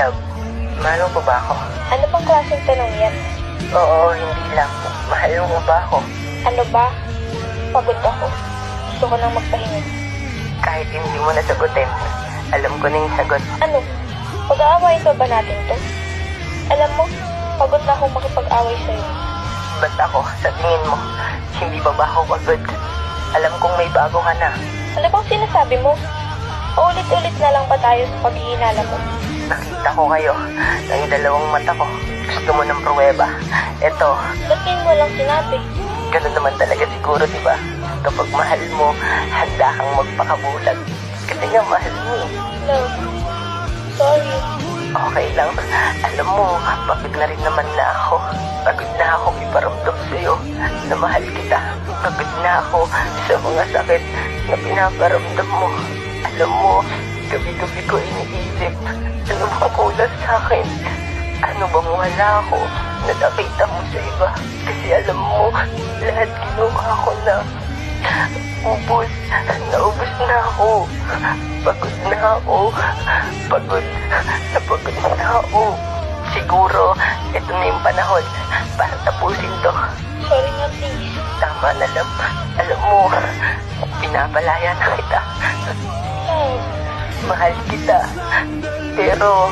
Love, mahal mo pa ba ako? Ano bang klaseng tanong yan? Oo, hindi lang. Mahal mo ba ako? Ano ba? Pagod ako. Gusto ko nang magpahinga. Kahit hindi mo nasagutin, alam ko na yung sagot. Ano? Pag-aawayin pa ba natin to? Alam mo, pagod na akong makipag-away sa'yo. Ba't ako, sa tingin mo, hindi ba ako pagod? Alam kong may bago ka na. Ano bang sinasabi mo? Paulit-ulit na lang pa tayo sa paghihinala mo. Nakita ko kayo ng dalawang mata ko. Gusto mo ng pruweba. Eto, Ba't ngayon mo lang sinabi? ganun naman talaga siguro, di ba? Kapag mahal mo, handa kang magpakabulag. Kasi nga mahal mo eh. Love, sorry. Okay lang. Alam mo, pagod na rin naman na ako. Pagod na ako iparamdam sa'yo na mahal kita. Pagod na ako sa mga sakit na pinaparamdam mo. Alam mo, gabi-gabi ko iniisip, ano bang kulang sa akin? Ano bang wala ako na nakita mo sa iba? Kasi alam mo, lahat kinuha ko na. Ubus na ako. Pagod na ako. Pagod na ako. Siguro, ito na yung panahon para tapusin to. Sorry na, please. Tama na lang. Alam mo, pinapalaya na kita. Love, Mahal kita. Pero,